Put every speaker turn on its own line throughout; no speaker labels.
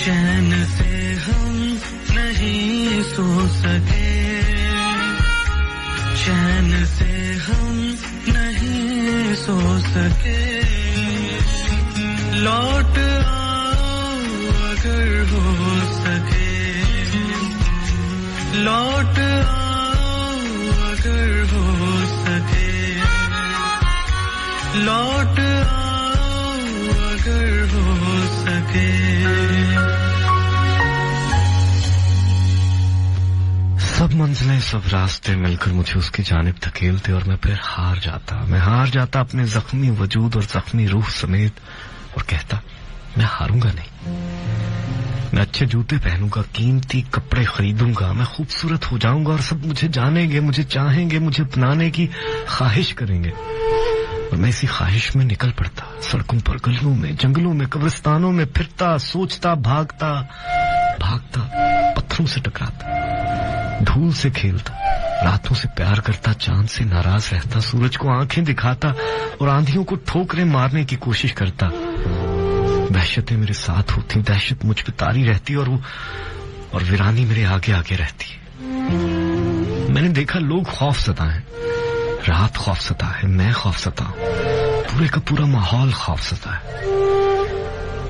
चैन से हम नहीं सो सके, चैन से हम नहीं सो सके, लौट आओ अगर हो सके, लौट आओ अगर हो सके, लौट आओ अगर हो सके।
सब मंजिलें सब रास्ते मिलकर मुझे उसकी जानिब धकेलते और मैं फिर हार जाता अपने जख्मी वजूद और जख्मी रूह समेत और कहता मैं हारूंगा नहीं, मैं अच्छे जूते पहनूंगा, कीमती कपड़े खरीदूंगा, मैं खूबसूरत हो जाऊंगा और सब मुझे जानेंगे, मुझे चाहेंगे, मुझे अपनाने की ख्वाहिश करेंगे। और मैं इसी ख्वाहिश में निकल पड़ता, सड़कों पर, गलियों में, जंगलों में, कब्रिस्तानों में फिरता, सोचता, भागता, पत्थरों से टकराता, धूल से खेलता, रातों से प्यार करता, चांद से नाराज रहता, सूरज को आंखें दिखाता और आंधियों को ठोकरें मारने की कोशिश करता। दहशतें मेरे साथ होती, दहशत मुझ पे तारी रहती और वीरानी मेरे आगे आगे रहती। मैंने देखा लोग खौफज़दा हैं, रात खौफज़दा है, मैं खौफज़दा हूं, पूरे का पूरा माहौल खौफज़दा है।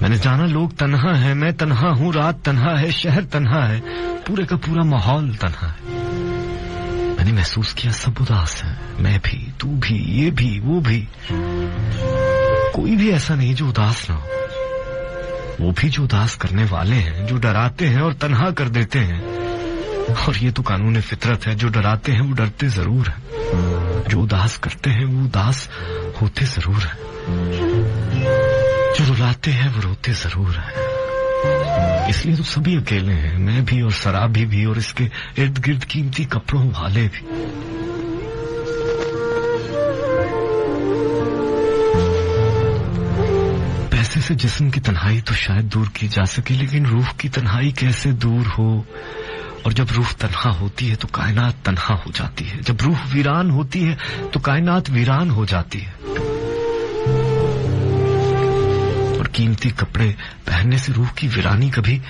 मैंने जाना लोग तन्हा है, मैं तन्हा हूं, रात तन्हा है, शहर तन्हा है, पूरे का पूरा माहौल तन्हा है। मैंने महसूस किया सब उदास है, मैं भी, तू भी, ये भी, वो भी, कोई भी ऐसा नहीं जो उदास ना हो। वो भी जो उदास करने वाले हैं, जो डराते हैं और तन्हा कर देते हैं। और ये तो कानून फितरत है, जो डराते हैं वो डरते जरूर हैं, जो उदास करते हैं वो उदास होते जरूर हैं, जो रुलाते हैं वो रोते जरूर हैं। इसलिए तो सभी अकेले हैं, मैं भी और शराबी भी और इसके इर्द गिर्द कीमती कपड़ों वाले भी। पैसे से जिस्म की तन्हाई तो शायद दूर की जा सके, लेकिन रूह की तन्हाई कैसे दूर हो। और जब रूह तन्हा होती है तो कायनात तन्हा हो जाती है, जब रूह वीरान होती है तो कायनात वीरान हो जाती है। और कीमती कपड़े पहनने से रूह की वीरानी कभी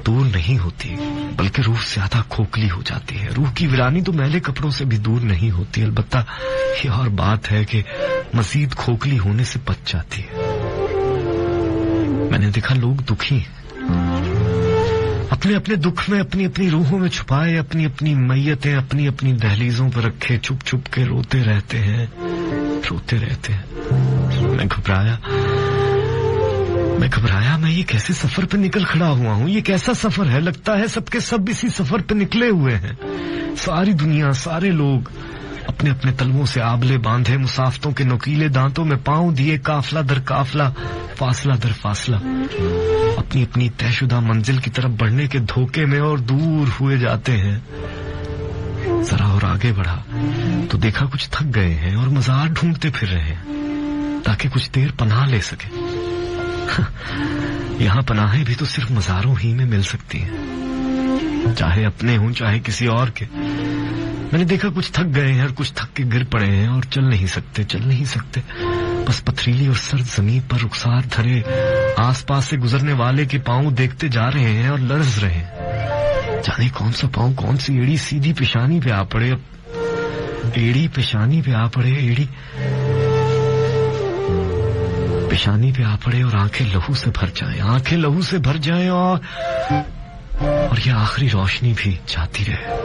दूर नहीं होती, बल्कि रूह ज्यादा खोखली हो जाती है। रूह की वीरानी तो मैले कपड़ों से भी दूर नहीं होती, अलबत्ता ये और बात है कि मजीद खोखली होने से बच जाती है। मैंने देखा लोग दुखी हैं, अपने अपने दुख में अपनी अपनी रूहों में छुपाए, अपनी अपनी मैयतें अपनी अपनी दहलीजों पर रखे छुप छुप के रोते रहते हैं। मैं घबराया, मैं ये कैसे सफर पे निकल खड़ा हुआ हूँ, ये कैसा सफर है। लगता है सबके सब इसी सफर पे निकले हुए हैं। सारी दुनिया, सारे लोग अपने अपने तलवों से आबले बांधे, मुसाफतों के नुकीले दांतों में पांव दिए, काफला दर काफला, फासला दर फासला, अपनी अपनी तयशुदा मंजिल की तरफ बढ़ने के धोखे में और दूर हुए जाते हैं। जरा और आगे बढ़ा तो देखा कुछ थक गए हैं और मजार ढूंढते फिर रहे हैं ताकि कुछ देर पनाह ले सके। यहाँ पनाहें भी तो सिर्फ मजारों ही में मिल सकती हैं, चाहे अपने हों चाहे किसी और के। मैंने देखा कुछ थक गए हैं और कुछ थक के गिर पड़े हैं और चल नहीं सकते। बस पथरीली और सर्द जमीन पर रुखसार धरे आसपास से गुजरने वाले के पांव देखते जा रहे हैं और लरज रहे हैं। जाने कौन सा पांव कौन सी एड़ी सीधी पेशानी पे आ पड़े, एड़ी पेशानी पे आ पड़े, एड़ी पेशानी पे आ पड़े और आंखें लहू से भर जाएं, और ये आखिरी रोशनी भी जाती रहे।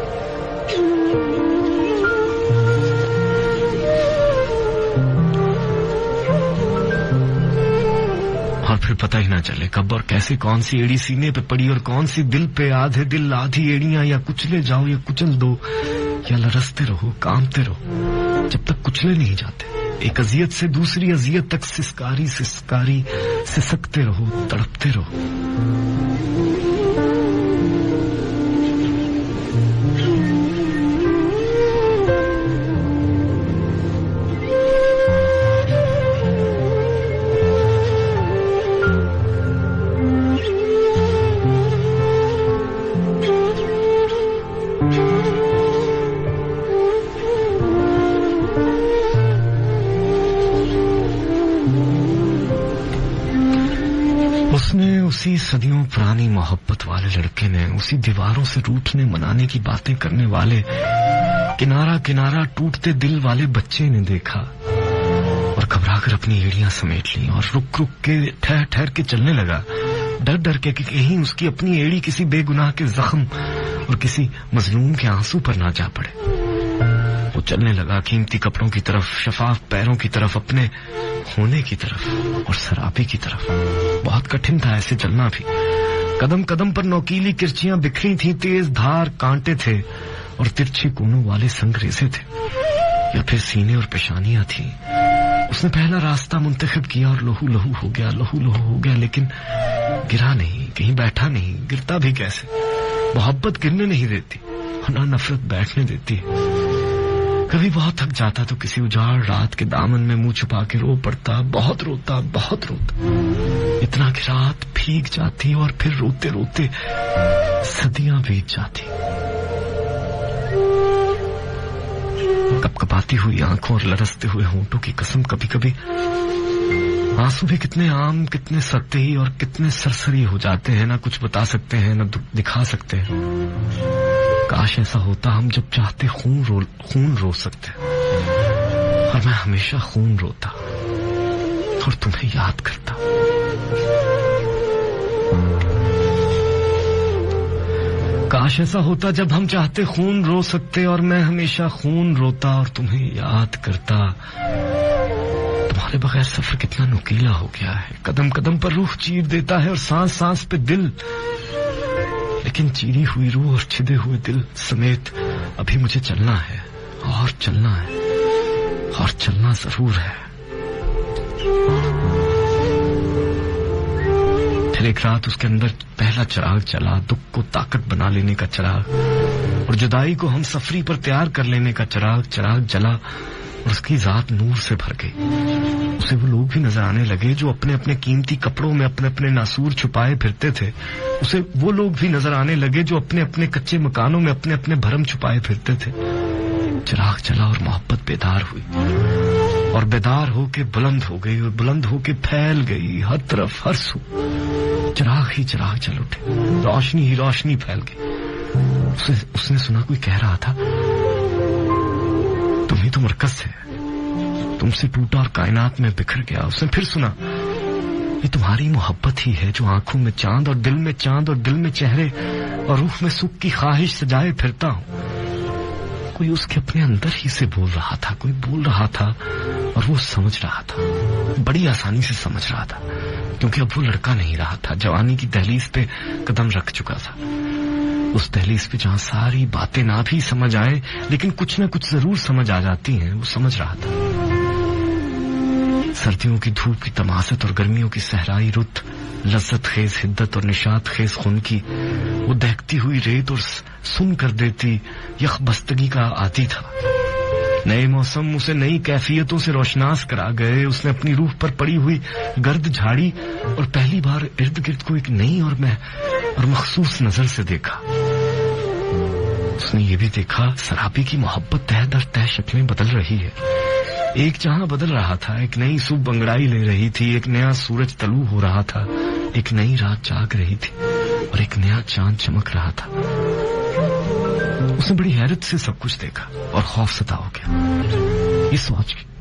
और फिर पता ही ना चले कब और कैसे कौन सी एड़ी सीने पे पड़ी और कौन सी दिल पे। आधे दिल आधी एड़ियां, या कुचले जाओ या कुचल दो, या लरसते रहो कामते रहो जब तक कुचले नहीं जाते। एक अजियत से दूसरी अजियत तक सिसकारी सिसकते रहो, तड़पते रहो। उसी पुरानी मोहब्बत वाले लड़के ने, उसी दीवारों से रूठने मनाने की बातें करने वाले, किनारा किनारा टूटते दिल वाले बच्चे ने देखा और घबराकर अपनी एड़ियां समेट ली और रुक रुक के ठहर ठहर के चलने लगा, डर डर के कि कहीं उसकी अपनी एड़ी किसी बेगुनाह के जख्म और किसी मजलूम के आंसू पर ना जा पड़े। वो चलने लगा कीमती कपड़ों की तरफ, शफाफ पैरों की तरफ, अपने होने की तरफ और शराबी की तरफ। बहुत कठिन था ऐसे चलना भी। कदम कदम पर नोकीली किरचियां बिखरी थी, तेज धार कांटे थे और तिरछे कोनों वाले संगरेजे थे, या फिर सीने और पेशानियां थी। उसने पहला रास्ता मुंतखब किया और लहू लहू हो गया, लेकिन गिरा नहीं, कहीं बैठा नहीं। गिरता भी कैसे? मोहब्बत गिरने नहीं देती और ना नफरत बैठने देती है। कभी बहुत थक जाता तो किसी उजाड़ रात के दामन में मुंह छुपा के रो पड़ता, बहुत रोता, इतना कि रात भीग जाती और फिर रोते रोते सदियां बीत जाती। कपकपाती हुई आंखों और लरसते हुए होंठों की कसम, कभी कभी आंसू भी कितने आम, कितने सतही और कितने सरसरी हो जाते हैं, ना कुछ बता सकते हैं, ना दिखा सकते हैं। काश ऐसा होता, हम जब चाहते खून रो सकते। और मैं हमेशा खून रोता और तुम्हें याद करता। काश ऐसा होता जब हम चाहते खून रो सकते और मैं हमेशा खून रोता और तुम्हें याद करता। तुम्हारे बगैर सफर कितना नुकीला हो गया है, कदम कदम पर रूह चीर देता है और सांस सांस पे दिल, लेकिन चीरी हुई रूह और छिदे हुए दिल समेत अभी मुझे चलना है और चलना है और चलना जरूर है। फिर एक रात उसके अंदर पहला चिराग चला, दुख को ताकत बना लेने का चिराग और जुदाई को हम सफरी पर तैयार कर लेने का चिराग जला और उसकी जात नूर से भर गई। उसे वो लोग भी नजर आने लगे जो अपने अपने कीमती कपड़ों में अपने अपने नासूर छुपाए फिरते थे। उसे वो लोग भी नजर आने लगे जो अपने अपने कच्चे मकानों में अपने अपने भरम छुपाए फिरते थे। चिराग चला और मोहब्बत बेदार हुई और बेदार होके बुलंद हो गई और बुलंद होके फैल गई हर तरफ, हर सू। चिराग ही चिराग चल उठे, रोशनी ही रोशनी फैल गई। उसने सुना कोई कह रहा था, तुम ही तो मरकज है, तुमसे टूटा और कायनात में बिखर गया। उसने फिर सुना, ये तुम्हारी मोहब्बत ही है जो आंखों में चांद और दिल में चांद और दिल में चेहरे और रूह में सुख की ख्वाहिश सजाए फिरता हूं। कोई उसके अपने अंदर ही से बोल रहा था, कोई बोल रहा था और वो समझ रहा था, बड़ी आसानी से समझ रहा था, क्योंकि अब वो लड़का नहीं रहा था, जवानी की दहलीज पे कदम रख चुका था। उस दहलीज पे जहां सारी बातें ना भी समझ आए लेकिन कुछ ना कुछ जरूर समझ आ जाती हैं, वो समझ रहा था। सर्दियों की धूप की तमासत और गर्मियों की सहराई रुत, लज्जत खेज हिद्दत और निशात खेज खून की, वो दहकती हुई रेत और सुन कर देती यख बस्तगी का आदी था। नए मौसम उसे नई कैफियतों से रोशनास करा गए। उसने अपनी रूह पर पड़ी हुई गर्द झाड़ी और पहली बार इर्द गिर्द को एक नई और मखसूस नजर से देखा। उसने ये भी देखा, शराबी की मोहब्बत तह दर तह शक्लें बदल रही है। एक जहां बदल रहा था, एक नई सुबह बंगड़ाई ले रही थी, एक नया सूरज तलू हो रहा था, एक नई रात जाग रही थी और एक नया चांद चमक रहा था। उसने बड़ी हैरत से सब कुछ देखा और खौफसदा हो गया।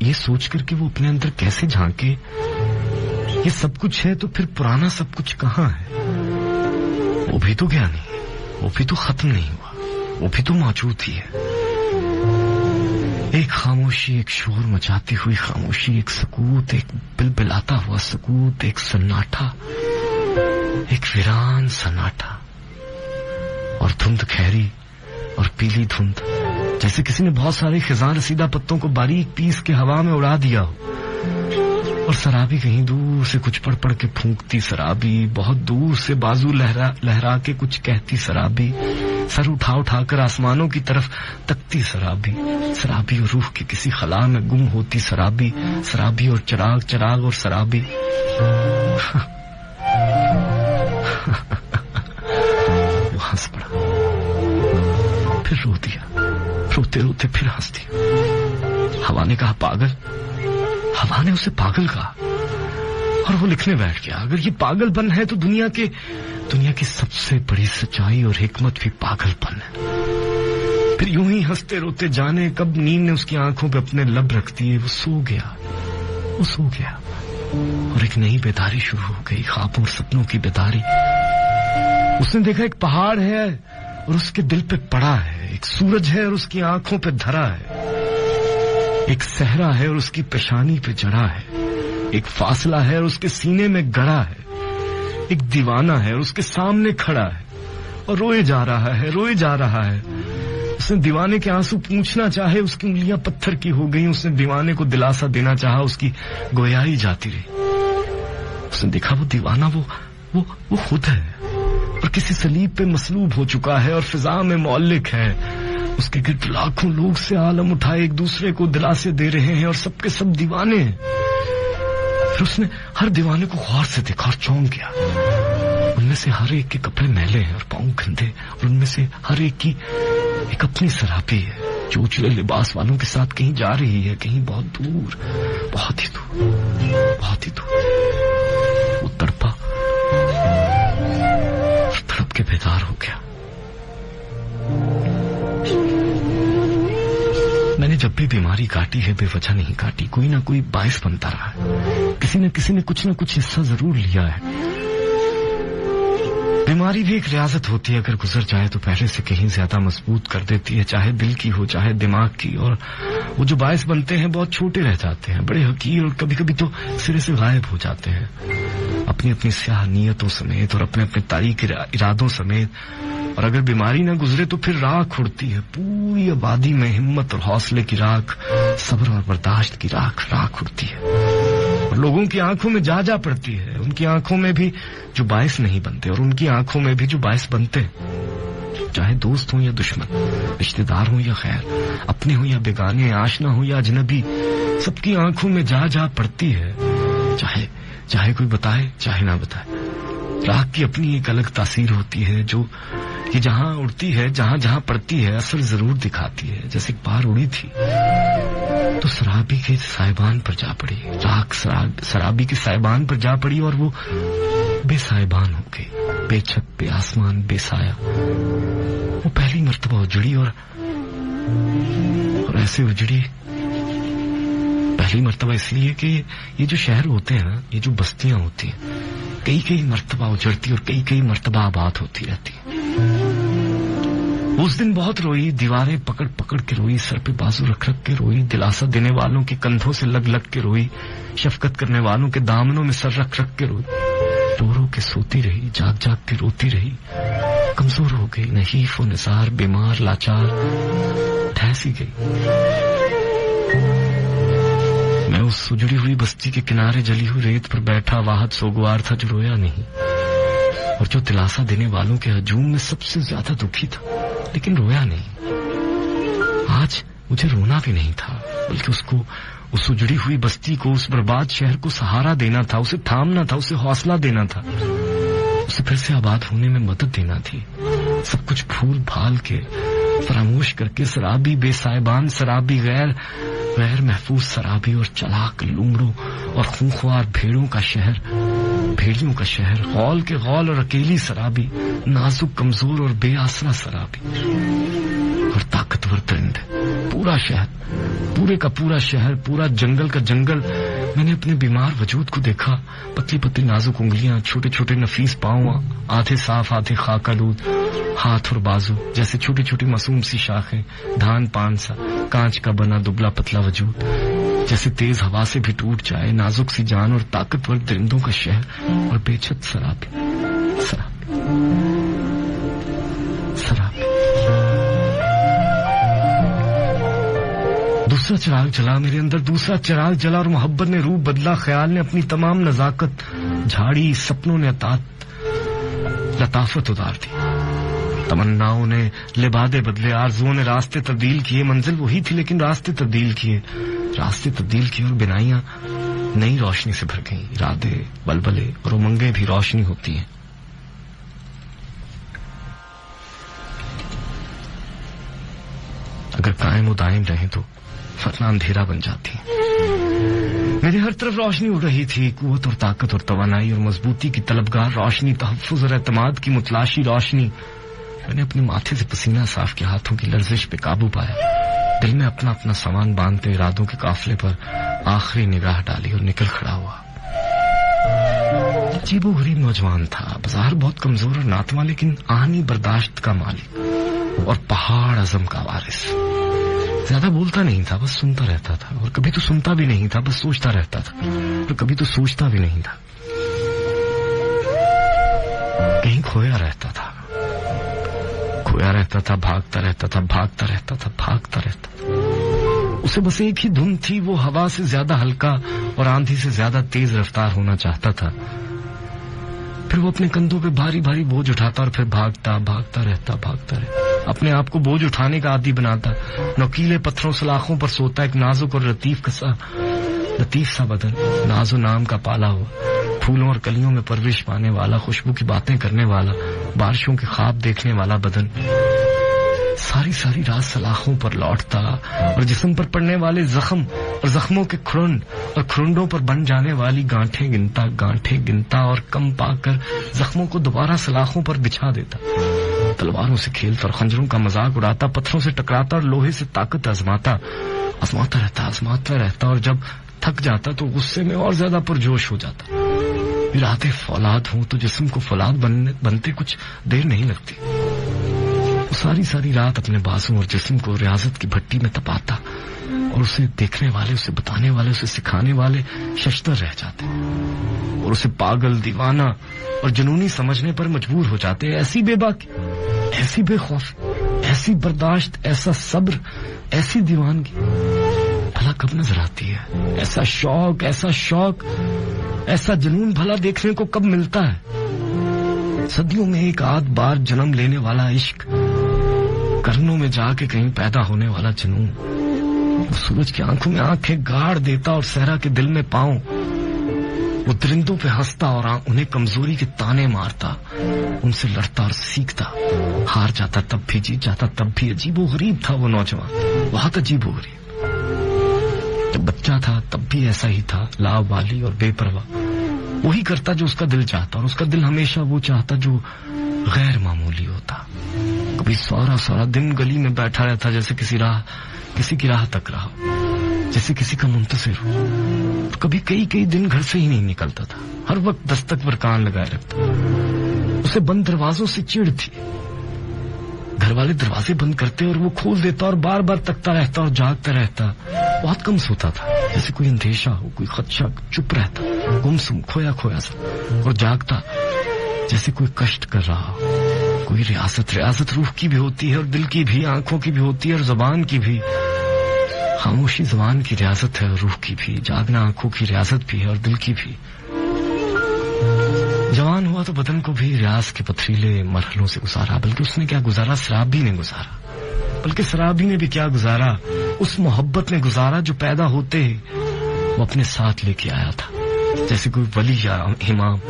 ये सोच करके वो अपने अंदर कैसे झांके, ये सब कुछ है तो फिर पुराना सब कुछ कहाँ है? वो भी तो गया नहीं, वो भी तो खत्म नहीं हुआ, वो भी तो मौजूद ही है। एक खामोशी, एक शोर मचाती हुई खामोशी, एक सकूत, एक बिलबिलाता हुआ सकूत, एक सन्नाटा, एक वीरान सन्नाटा और धुंध खैरी और पीली धुंध, जैसे किसी ने बहुत सारे खिजां रसीदा पत्तों को बारीक पीस के हवा में उड़ा दिया हो। और शराबी कहीं दूर से कुछ पढ़ पढ़ के फूंकती शराबी, बहुत दूर से बाजू लहरा के कुछ कहती शराबी, सर उठा उठा कर आसमानों की तरफ तकती शराबी, शराबी और रूह की किसी खला में गुम होती शराबी, शराबी और चिराग और शराबी। वो हंस पड़ा, फिर रो दिया, रोते रोते फिर हंस दिया। हवा ने कहा पागल, हवा ने उसे पागल कहा और वो लिखने बैठ गया। अगर ये पागलपन है तो दुनिया के दुनिया की सबसे बड़ी सच्चाई और हिकमत भी पागलपन है। फिर यूं ही हंसते रोते जाने कब नींद ने उसकी आंखों पे अपने लब रख दिए। वो सो गया और एक नई बेदारी शुरू हो गई, ख्वाबों और सपनों की बेदारी। उसने देखा एक पहाड़ है और उसके दिल पे पड़ा है, एक सूरज है और उसकी आंखों पे धरा है, एक सहरा है और उसकी पेशानी पे जड़ा है, एक फासला है और उसके सीने में गड़ा है, एक दीवाना है और उसके सामने खड़ा है और रोए जा रहा है। उसने दीवाने के आंसू पूछना चाहे, उसकी उंगलियां पत्थर की हो गई। उसने दीवाने को दिलासा देना चाहा, उसकी गोयाई जाती रही। उसने देखा वो दीवाना वो खुद है और किसी सलीब पे मसलूब हो चुका है और फिजा में मौलिक है। उसके गिर्द लाखों लोग से आलम उठाए एक दूसरे को दिलासे दे रहे हैं और सबके सब दीवाने हैं। फिर उसने हर दीवाने को गौर से देखा और चौंक गया। उनमें से हर एक के कपड़े मैले हैं और पांव गंदे, और उनमें से हर एक की एक अपनी शराबी है जो उजले लिबास वालों के साथ कहीं जा रही है, कहीं बहुत दूर, बहुत ही दूर। वो तड़पा और तड़प के बेदार हो गया। मैंने जब भी बीमारी काटी है बेवजह नहीं काटी, कोई ना कोई बायस बनता रहा है। किसी ने कुछ ना कुछ हिस्सा जरूर लिया है। बीमारी भी एक रियाजत होती है, अगर गुजर जाए तो पहले से कहीं ज्यादा मजबूत कर देती है, चाहे दिल की हो चाहे दिमाग की। और वो जो बायस बनते हैं बहुत छोटे रह जाते हैं, बड़े हकीर, और कभी कभी तो सिरे से गायब हो जाते हैं, अपनी अपनी स्याह नीयतों समेत और अपने अपने तारीख इरादों समेत। और अगर बीमारी ना गुजरे तो फिर राख उड़ती है पूरी आबादी में, हिम्मत और हौसले की राख, सब्र और बर्दाश्त की राख उड़ती है और लोगों की आंखों में जा पड़ती है। उनकी आंखों में भी जो बायस नहीं बनते और उनकी आंखों में भी जो बायस बनते, चाहे दोस्त हो या दुश्मन, रिश्तेदार हो या खैर, अपने हो या बेगाने, आशना हो या अजनबी, सबकी आंखों में जा पड़ती है, चाहे कोई बताए चाहे ना बताए। राख की अपनी एक अलग तासीर होती है जो कि जहां उड़ती है, जहां पड़ती है, असर जरूर दिखाती है। जैसे एक बार उड़ी थी तो शराबी के साहिबान पर जा पड़ी, राख शराबी के साहिबान पर जा पड़ी और वो बेसाहिबान हो गई, बेछत, बेआसमान, बेसाया। वो पहली मर्तबा उजड़ी और ऐसे उजड़ी पहली मर्तबा इसलिए कि ये जो शहर होते हैं ना, ये जो बस्तियां होती हैं, कई मर्तबा उजड़ती और कई मर्तबा आबाद होती रहती है। उस दिन बहुत रोई, दीवारें पकड़ के रोई, सर पे बाजू रख के रोई, दिलासा देने वालों के कंधों से लग के रोई, शफकत करने वालों के दामनों में सर रख के रोई, रो के सोती रही, जाग के रोती रही, कमजोर हो गई, नहीफ और निसार, बीमार, लाचार, ठहसी गई। मैं उस उजड़ी हुई बस्ती के किनारे जली हुई रेत पर बैठा वाहद सोगवार था जो रोया नहीं, और जो दिलासा देने वालों के हजूम में सबसे ज्यादा दुखी था, लेकिन रोया नहीं। आज मुझे रोना भी नहीं था, बल्कि उसको, उस उजड़ी हुई बस्ती को, उस बर्बाद शहर को सहारा देना था, उसे थामना था, उसे हौसला देना था, उसे फिर से आबाद होने में मदद देना थी। सब कुछ भूल भाल के, फरामोश करके, शराबी बेसाहिबान शराबी, गैर महफूज शराबी और चलाक लूमड़ों और खूंखार भेड़ियों का शहर, गौल के गौल और अकेली शराबी, नाजुक कमजोर और बेआसरा शराबी और ताकतवर दरिंद, पूरा शहर, पूरे का पूरा शहर, पूरा जंगल का जंगल। मैंने अपने बीमार वजूद को देखा, पतली पतली नाजुक उंगलियां, छोटे छोटे नफीस पांव, आधे साफ आधे खाका दूध, हाथ और बाजू जैसे छोटी छोटी मासूम सी शाखें, धान पान सा कांच का बना दुबला पतला वजूद जैसे तेज हवा से भी टूट जाए, नाजुक सी जान और ताकतवर दरिंदों का शहर और बेछत शराबी। दूसरा चिराग जला मेरे अंदर, दूसरा चिराग जला और मोहब्बत ने रूप बदला, ख्याल ने अपनी तमाम नजाकत झाड़ी, सपनों ने लताफत उतार दी, तमन्नाओं ने लिबादे बदले, आरज़ुओं ने रास्ते तब्दील किए। मंजिल वही थी लेकिन रास्ते तब्दील किए और बिनाइयां नई रोशनी से भर गईं। इरादे, बलबले और उमंगे भी रोशनी होती हैं। अगर कायम और दायम रहे तो वरना अंधेरा बन जाती है। मेरे हर तरफ रोशनी उड़ रही थी, कुव्वत और ताकत और तवानाई और मजबूती की तलबगार रोशनी, तहफ्फुज़ और एतमाद की मुतलाशी रोशनी। मैंने अपने माथे से पसीना साफ किया, हाथों की लर्जिश पे काबू पाया, दिल में अपना अपना सामान बांधते इरादों के काफिले पर आखिरी निगाह डाली और निकल खड़ा हुआ। अजीबो गरीब नौजवान था, बाजार बहुत कमजोर और नातवा, लेकिन आनी बर्दाश्त का मालिक और पहाड़ अज़म का वारिस। ज्यादा बोलता नहीं था, बस सुनता रहता था, और कभी तो सुनता भी नहीं था, बस सोचता रहता था, और कभी तो सोचता भी नहीं था, कहीं खोया रहता था, खोया रहता था, भागता रहता था, भागता रहता था, भागता रहता था। उसे बस एक ही धुन थी, वो हवा से ज्यादा हल्का और आंधी से ज्यादा तेज रफ्तार होना चाहता था। फिर वो अपने कंधों पे भारी भारी बोझ उठाता और फिर भागता भागता रहता, भागता रहता, अपने आप को बोझ उठाने का आदी बनाता। नोकीले पत्थरों सलाखों पर सोता, एक नाजुक और लतीफ सा बदन, नाजो नाम का पाला हुआ, फूलों और कलियों में परवरिश पाने वाला, खुशबू की बातें करने वाला, बारिशों के ख्वाब देखने वाला बदन सारी सारी रात सलाखों पर लौटता और जिस्म पर पड़ने वाले जख्म और जख्मों के खुरंड और खुरंडों पर बन जाने वाली गांठें गिनता और कम पाकर जख्मों को दोबारा सलाखों पर बिछा देता। तलवारों से खेलता और खंजरों का मजाक उड़ाता, पत्थरों से टकराता और लोहे से ताकत आजमाता रहता, और जब थक जाता तो गुस्से में और ज्यादा पुरजोश हो जाता। इरादे फौलाद हों तो जिस्म को फौलाद बनते कुछ देर नहीं लगती। वो सारी सारी रात अपने बाजू और जिस्म को रियाजत की भट्टी में तपाता, और उसे देखने वाले, उसे बताने वाले, उसे सिखाने वाले शश्तर रह जाते और उसे पागल, दीवाना और जुनूनी समझने पर मजबूर हो जाते। ऐसी बेबाकी, ऐसी बेखौफ, ऐसी बर्दाश्त, ऐसा सब्र, ऐसी दीवानगी भला कब नजर आती है? ऐसा शौक, ऐसा जुनून भला देखने को कब मिलता है? सदियों में एक आध बार जन्म लेने वाला इश्क, करनों में जाके कहीं पैदा होने वाला जुनून, वो सूरज की आंखों में आंखें गाड़ देता और सहरा के दिल में पांव, वो दरिंदों पे हंसता और उन्हें कमजोरी के ताने मारता, उनसे लड़ता और सीखता, हार जाता तब भी, जीत जाता तब भी। अजीबो गरीब था वो नौजवान, बहुत अजीबो गरीब। जब बच्चा था तब भी ऐसा ही था, लावाली और बेपरवाह, वही करता जो उसका दिल चाहता, और उसका दिल हमेशा वो चाहता जो गैर मामूली होता। कभी सारा दिन गली में बैठा रहता, जैसे किसी की राह तक रहा, जैसे किसी का मुंतज़िर हो। तो कभी कई दिन घर से ही नहीं निकलता था, हर वक्त दस्तक पर कान लगाए रखता। उसे बंद दरवाजों से चिढ़ थी, घर वाले दरवाजे बंद करते और वो खोल देता और बार बार तकता रहता और जागता रहता। बहुत कम सोता था, जैसे कोई अंदेशा हो, कोई खदशा, चुप रहता, गुमसुम, खोया सा, और जागता जैसे कोई कष्ट कर रहा हो। कोई रियासत रूह की भी होती है और दिल की भी, आंखों की भी होती है और जुबान की भी। खामोशी जुबान की रियासत है और रूह की भी, जागना आंखों की रियासत भी है और दिल की भी। जवान हुआ तो बदन को भी रियाज के पथरीले मरहलों से गुजारा, बल्कि उसने क्या गुजारा, शराबी ने गुजारा, बल्कि शराबी ने भी क्या गुजारा, उस मोहब्बत ने गुजारा जो पैदा होते ही वो अपने साथ लेके आया था। जैसे कोई वली या इमाम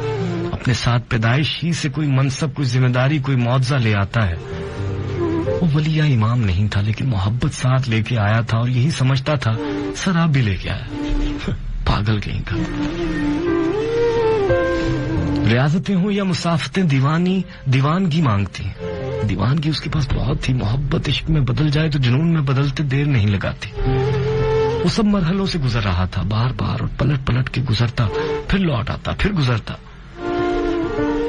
अपने साथ पैदाइश ही से कोई मनसब, कोई जिम्मेदारी, कोई मौजज़ा ले आता है। वो वली या इमाम नहीं था, लेकिन मोहब्बत साथ लेके आया था, और यही समझता था शराब भी लेके आया। पागल कहीं का। रियाजतें हो या मुसाफतें, दीवानगी मांगती हैं। दीवानगी उसके पास बहुत थी। मोहब्बत इश्क में बदल जाए तो जुनून में बदलते देर नहीं लगाती। वो सब मरहलों से गुजर रहा था, बार बार, और पलट के गुजरता, फिर लौट आता, फिर गुजरता।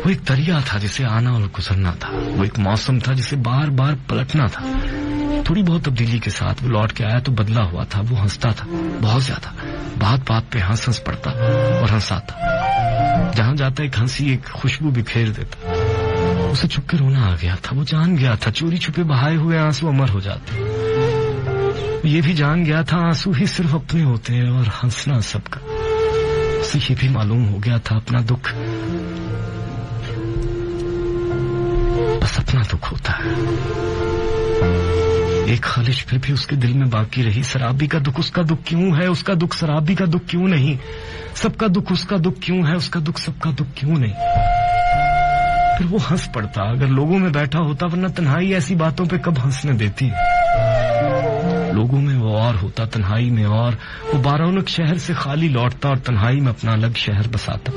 वो एक दरिया था जिसे आना और गुजरना था, वो एक मौसम था जिसे बार बार पलटना था। थोड़ी बहुत तब्दीली के साथ वो लौट के आया तो बदला हुआ था। वो हंसता था बहुत ज्यादा, बात बात पे हंस पड़ता और हंसाता। जहां जाता एक हंसी, एक खुशबू बिखेर देता। उसे छुप के रोना आ गया था। वो जान गया था चोरी छुपे बहाए हुए आंसू अमर हो जाते। ये भी जान गया था आंसू ही सिर्फ अपने होते हैं और हंसना सबका। उसे ये भी मालूम हो गया था अपना दुख बस अपना दुख होता है। एक खालिश फिर भी उसके दिल में बाकी रही। शराबी का दुख उसका दुख क्यों है, उसका दुख शराबी का दुख क्यों नहीं? सबका दुख उसका दुख क्यों है, उसका दुख सबका दुख क्यों नहीं? फिर वो हंस पड़ता अगर लोगों में बैठा होता, वरना तन्हाई ऐसी बातों पे कब हंसने देती है। लोगों में वो और होता, तन्हाई में और। वो बारौनक शहर से खाली लौटता और तन्हाई में अपना अलग शहर बसाता,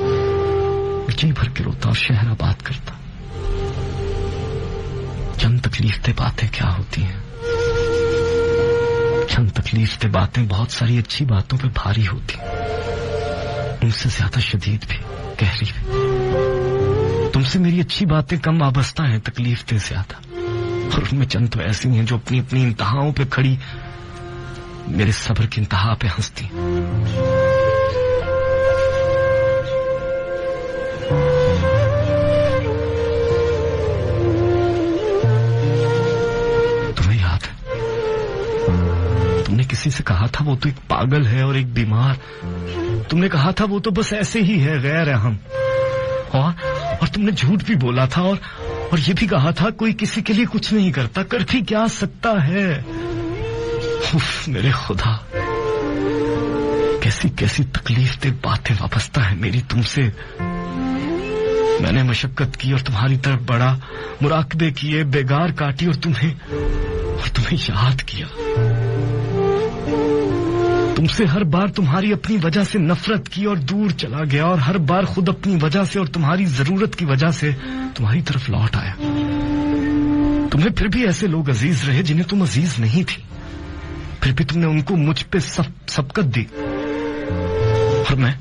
जी भर के रोता और शहर आबाद करता। चंद तकलीफ बातें क्या होती हैं, चंद तकलीफ बातें बहुत सारी अच्छी बातों पे भारी होती, उनसे ज्यादा शदीद भी, गहरी भी। तुमसे मेरी अच्छी बातें कम वाबस्ता हैं तकलीफें ज्यादा, और उनमें चंद तो ऐसी हैं जो अपनी अपनी इंतहाओं पे खड़ी मेरे सब्र की इंतहा पे हंसती। तुम्हें याद है तुमने किसी से कहा था वो तो एक पागल है और एक बीमार, तुमने कहा था वो तो बस ऐसे ही है, गैर है हम, और तुमने झूठ भी बोला था और ये भी कहा था कोई किसी के लिए कुछ नहीं करता, कर भी क्या सकता है। उफ, मेरे खुदा, कैसी कैसी तकलीफ दे बातें वाबस्ता है मेरी तुमसे। मैंने मशक्कत की और तुम्हारी तरफ बढ़ा, मुराकबे किए, बेगार काटी और तुम्हें याद किया। तुमसे हर बार तुम्हारी अपनी वजह से नफरत की और दूर चला गया, और हर बार खुद अपनी वजह से और तुम्हारी जरूरत की वजह से तुम्हारी तरफ लौट आया। तुम्हें फिर भी ऐसे लोग अजीज रहे जिन्हें तुम अजीज नहीं थी, फिर भी तुमने उनको मुझ पे सबकत दी, और मैं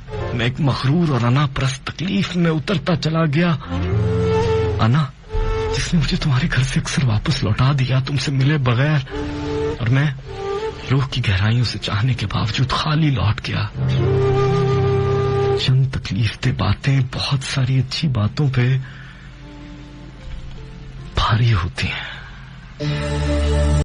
एक मखरूर और अना परस्त तकलीफ में उतरता चला गया। अना जिसने मुझे तुम्हारे घर से अक्सर वापस लौटा दिया तुमसे मिले बगैर, और मैं रूह की गहराइयों से चाहने के बावजूद खाली लौट गया। चंद तकलीफ बातें बहुत सारी अच्छी बातों पे भारी होती हैं।